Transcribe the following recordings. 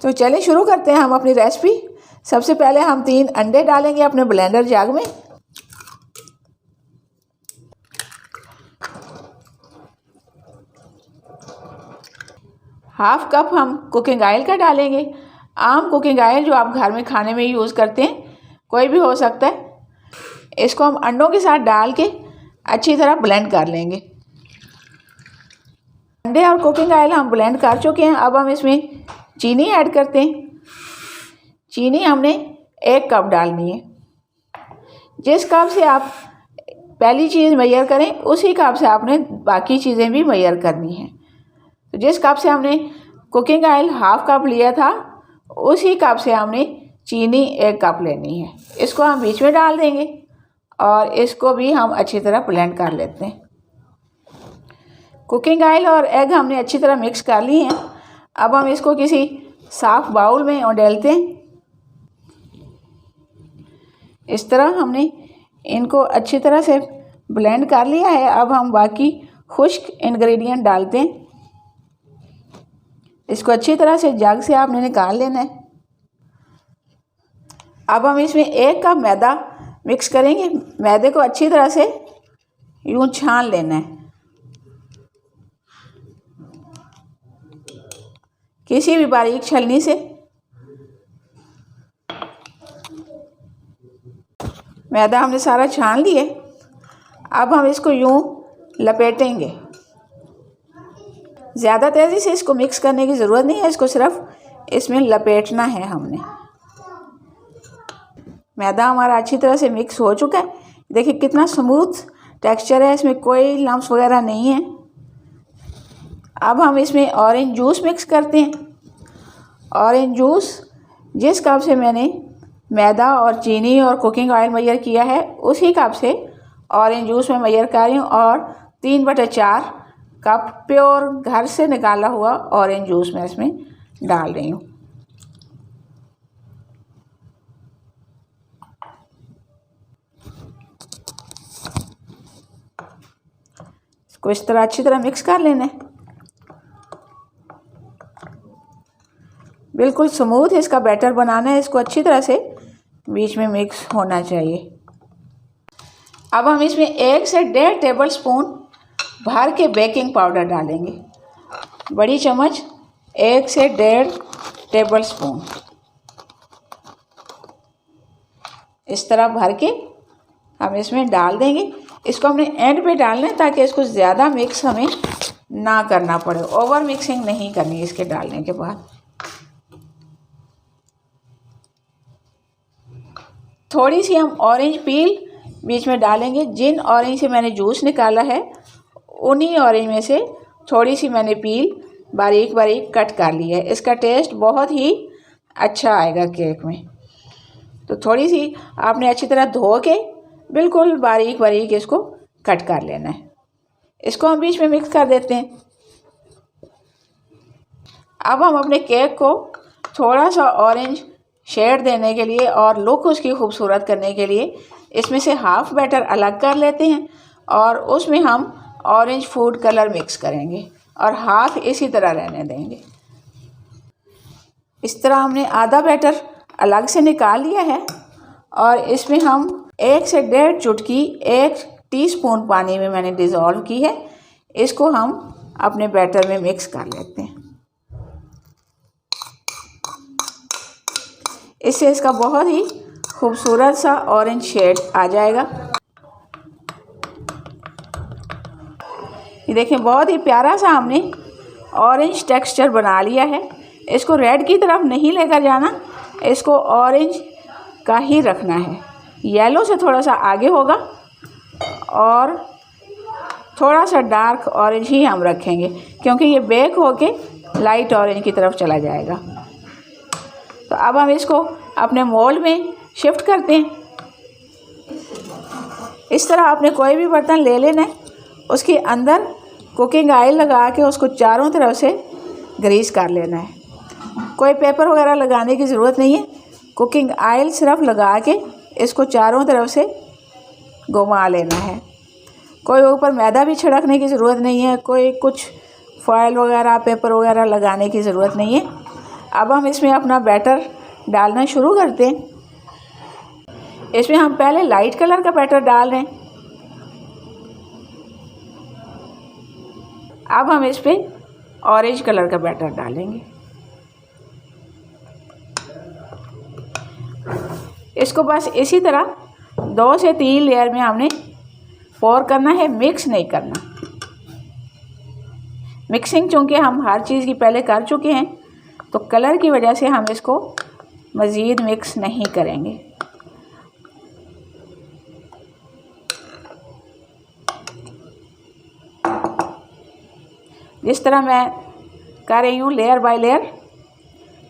तो चलिए शुरू करते हैं हम अपनी रेसिपी। सबसे पहले हम 3 अंडे डालेंगे अपने ब्लेंडर जार में। हाफ कप हम कुकिंग ऑयल का डालेंगे। आम कुकिंग ऑयल जो आप घर में खाने में यूज़ करते हैं, कोई भी हो सकता है। इसको हम अंडों के साथ डाल के अच्छी तरह ब्लेंड कर लेंगे। अंडे और कुकिंग ऑयल हम ब्लेंड कर चुके हैं। अब हम इसमें चीनी ऐड करते हैं। चीनी हमने 1 कप डालनी है। जिस कप से आप पहली चीज़ मेजर करें, उसी कप से आपने बाकी चीज़ें भी मेजर करनी हैं। तो जिस कप से हमने कुकिंग ऑयल हाफ कप लिया था, उसी कप से हमने चीनी 1 कप लेनी है। इसको हम बीच में डाल देंगे और इसको भी हम अच्छी तरह ब्लेंड कर लेते हैं। कुकिंग ऑयल और एग हमने अच्छी तरह मिक्स कर ली हैं। अब हम इसको किसी साफ बाउल में उंडेलते हैं। इस तरह हमने इनको अच्छी तरह से ब्लेंड कर लिया है। अब हम बाकी खुश्क इंग्रेडिएंट डालते हैं। इसको अच्छी तरह से जग से आपने निकाल लेना है। अब हम इसमें 1 कप मैदा मिक्स करेंगे। मैदे को अच्छी तरह से यूं छान लेना है। किसी भी बारीक छलनी से मैदा हमने सारा छान लिया। अब हम इसको यूं लपेटेंगे। ज़्यादा तेज़ी से इसको मिक्स करने की ज़रूरत नहीं है, इसको सिर्फ इसमें लपेटना है हमने। मैदा हमारा अच्छी तरह से मिक्स हो चुका है। देखिए कितना स्मूथ टेक्सचर है, इसमें कोई लम्स वगैरह नहीं है। अब हम इसमें ऑरेंज जूस मिक्स करते हैं। ऑरेंज जूस जिस कप से मैंने मैदा और चीनी और कुकिंग ऑयल मेजर किया है, उसी कप से ऑरेंज जूस में मेजर कर रही हूँ और 3/4 कप प्योर घर से निकाला हुआ ऑरेंज जूस मैं इसमें डाल रही हूँ। इसको इस तरह अच्छी तरह मिक्स कर लेना है। बिल्कुल स्मूथ इसका बैटर बनाना है। इसको अच्छी तरह से बीच में मिक्स होना चाहिए। अब हम इसमें 1 से 1.5 टेबल स्पून भर के बेकिंग पाउडर डालेंगे। बड़ी चम्मच 1 से 1.5 टेबल स्पून इस तरह भर के हम इसमें डाल देंगे। इसको हमने एंड पे डालना है ताकि इसको ज़्यादा मिक्स हमें ना करना पड़े। ओवर मिक्सिंग नहीं करनी इसके डालने के बाद। थोड़ी सी हम ऑरेंज पील बीच में डालेंगे। जिन ऑरेंज से मैंने जूस निकाला है, उन्हीं ऑरेंज में से थोड़ी सी मैंने पील बारीक बारीक कट कर ली है। इसका टेस्ट बहुत ही अच्छा आएगा केक में। तो थोड़ी सी आपने अच्छी तरह धो के बिल्कुल बारीक बारीक इसको कट कर लेना है। इसको हम बीच में मिक्स कर देते हैं। अब हम अपने केक को थोड़ा सा ऑरेंज शेड देने के लिए और लुक उसकी खूबसूरत करने के लिए इसमें से हाफ बैटर अलग कर लेते हैं और उसमें हम ऑरेंज फूड कलर मिक्स करेंगे और हाफ इसी तरह रहने देंगे। इस तरह हमने आधा बैटर अलग से निकाल लिया है और इसमें हम 1 से 1.5 चुटकी 1 टीस्पून पानी में मैंने डिज़ोल्व की है। इसको हम अपने बैटर में मिक्स कर लेते हैं। इससे इसका बहुत ही खूबसूरत सा ऑरेंज शेड आ जाएगा। ये देखें बहुत ही प्यारा सा हमने ऑरेंज टेक्सचर बना लिया है। इसको रेड की तरफ नहीं लेकर जाना, इसको ऑरेंज का ही रखना है। येलो से थोड़ा सा आगे होगा और थोड़ा सा डार्क ऑरेंज ही हम रखेंगे क्योंकि ये बेक होके लाइट ऑरेंज की तरफ चला जाएगा। तो अब हम इसको अपने मोल्ड में शिफ्ट करते हैं। इस तरह आपने कोई भी बर्तन ले लेना है, उसके अंदर कुकिंग ऑयल लगा के उसको चारों तरफ से ग्रीस कर लेना है। कोई पेपर वगैरह लगाने की ज़रूरत नहीं है। कुकिंग ऑयल सिर्फ लगा के इसको चारों तरफ से घुमा लेना है। कोई ऊपर मैदा भी छिड़कने की ज़रूरत नहीं है। कोई कुछ फॉयल वगैरह पेपर वगैरह लगाने की ज़रूरत नहीं है। अब हम इसमें अपना बैटर डालना शुरू करते हैं। इसमें हम पहले लाइट कलर का बैटर डाल रहे हैं। अब हम इस पर ऑरेंज कलर का बैटर डालेंगे। इसको बस इसी तरह 2 से 3 लेयर में हमने पोर करना है, मिक्स नहीं करना। मिक्सिंग चूँकि हम हर चीज़ की पहले कर चुके हैं तो कलर की वजह से हम इसको मज़ीद मिक्स नहीं करेंगे। जिस तरह मैं कर रही हूँ लेयर बाय लेयर,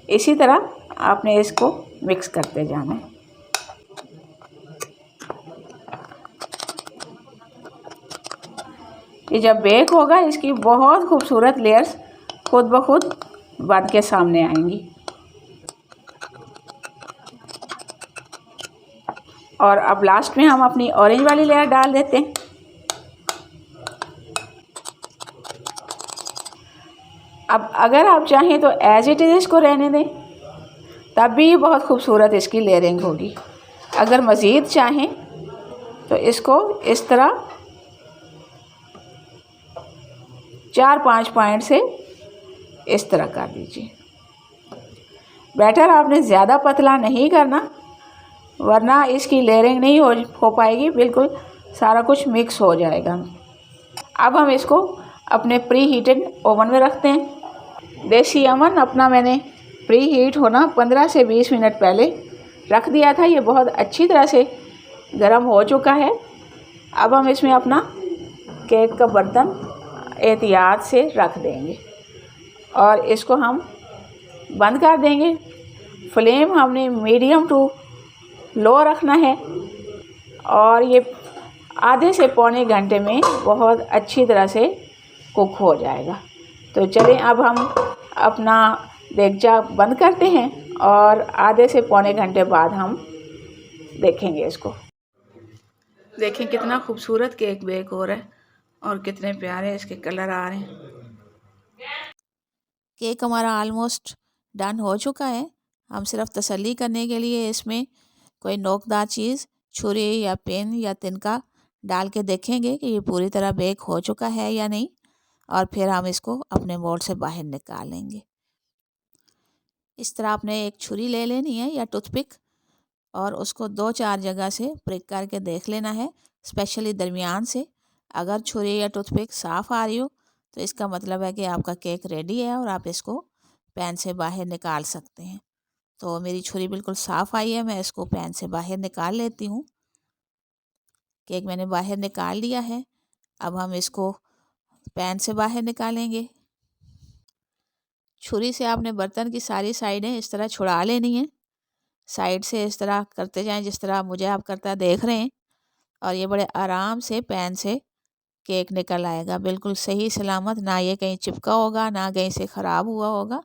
इसी तरह आपने इसको मिक्स करते जाना है। ये जब बेक होगा इसकी बहुत खूबसूरत लेयर्स खुद ब खुद बन के सामने आएंगी। और अब लास्ट में हम अपनी ऑरेंज वाली लेयर डाल देते हैं। अब अगर आप चाहें तो एज इट इज़ इसको रहने दें, तब भी बहुत खूबसूरत इसकी लेयरिंग होगी। अगर मज़ीद चाहें तो इसको इस तरह 4-5 पॉइंट से इस तरह कर दीजिए। बैटर आपने ज़्यादा पतला नहीं करना, वरना इसकी लेयरिंग नहीं हो पाएगी, बिल्कुल सारा कुछ मिक्स हो जाएगा। अब हम इसको अपने प्री हीटेड ओवन में रखते हैं। देसी ओवन अपना मैंने प्री हीट होना 15 से 20 मिनट पहले रख दिया था। ये बहुत अच्छी तरह से गर्म हो चुका है। अब हम इसमें अपना केक का बर्तन एहतियात से रख देंगे और इसको हम बंद कर देंगे। फ्लेम हमने मीडियम टू लो रखना है और ये आधे से पौने घंटे में बहुत अच्छी तरह से कुक हो जाएगा। तो चलें अब हम अपना देगचा बंद करते हैं और आधे से पौने घंटे बाद हम देखेंगे इसको। देखें कितना खूबसूरत केक बेक हो रहा है और कितने प्यारे इसके कलर आ रहे हैं। केक हमारा ऑलमोस्ट डन हो चुका है। हम सिर्फ तसल्ली करने के लिए इसमें कोई नोकदार चीज़, छुरी या पेन या तिनका डाल के देखेंगे कि ये पूरी तरह बेक हो चुका है या नहीं, और फिर हम इसको अपने मोल्ड से बाहर निकालेंगे। इस तरह आपने एक छुरी ले लेनी है या टूथपिक और उसको 2-4 जगह से प्रिक करके देख लेना है, स्पेशली दरमियान से। अगर छुरी या टूथपिक साफ़ आ रही हो तो इसका मतलब है कि आपका केक रेडी है और आप इसको पैन से बाहर निकाल सकते हैं। तो मेरी छुरी बिल्कुल साफ़ आई है, मैं इसको पैन से बाहर निकाल लेती हूँ। केक मैंने बाहर निकाल लिया है। अब हम इसको पैन से बाहर निकालेंगे। छुरी से आपने बर्तन की सारी साइडें इस तरह छुड़ा लेनी है। साइड से इस तरह करते जाएं जिस तरह मुझे आप करता देख रहे हैं, और ये बड़े आराम से पैन से केक निकल आएगा, बिल्कुल सही सलामत। ना ये कहीं चिपका होगा, ना कहीं से ख़राब हुआ होगा,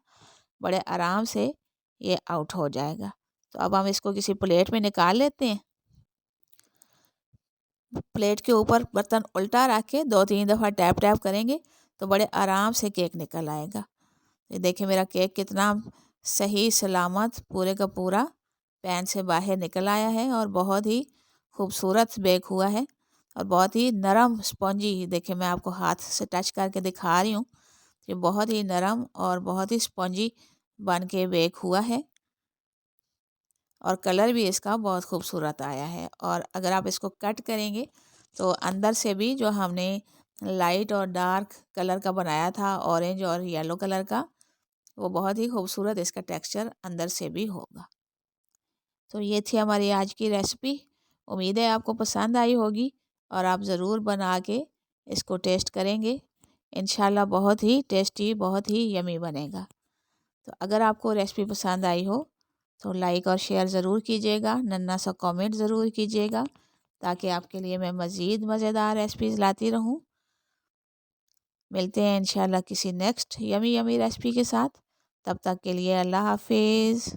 बड़े आराम से ये आउट हो जाएगा। तो अब हम इसको किसी प्लेट में निकाल लेते हैं। प्लेट के ऊपर बर्तन उल्टा रख के 2-3 दफ़ा टैप टैप करेंगे तो बड़े आराम से केक निकल आएगा। ये देखिए मेरा केक कितना सही सलामत पूरे का पूरा पैन से बाहर निकल आया है और बहुत ही खूबसूरत बेक हुआ है और बहुत ही नरम स्पॉन्जी। देखिए मैं आपको हाथ से टच करके दिखा रही हूँ, ये बहुत ही नरम और बहुत ही स्पॉन्जी बन के बेक हुआ है और कलर भी इसका बहुत खूबसूरत आया है। और अगर आप इसको कट करेंगे तो अंदर से भी जो हमने लाइट और डार्क कलर का बनाया था, ऑरेंज और येलो कलर का, वो बहुत ही खूबसूरत इसका टेक्सचर अंदर से भी होगा। तो ये थी हमारी आज की रेसिपी। उम्मीद है आपको पसंद आई होगी और आप ज़रूर बना के इसको टेस्ट करेंगे। इंशाल्लाह बहुत ही टेस्टी, बहुत ही यमी बनेगा। तो अगर आपको रेसिपी पसंद आई हो तो लाइक और शेयर ज़रूर कीजिएगा, नन्हा सा कमेंट ज़रूर कीजिएगा, ताकि आपके लिए मैं मज़ीद मज़ेदार रेसिपीज़ लाती रहूं। मिलते हैं इंशाल्लाह किसी नेक्स्ट यमी यमी रेसिपी के साथ। तब तक के लिए अल्लाह हाफिज़।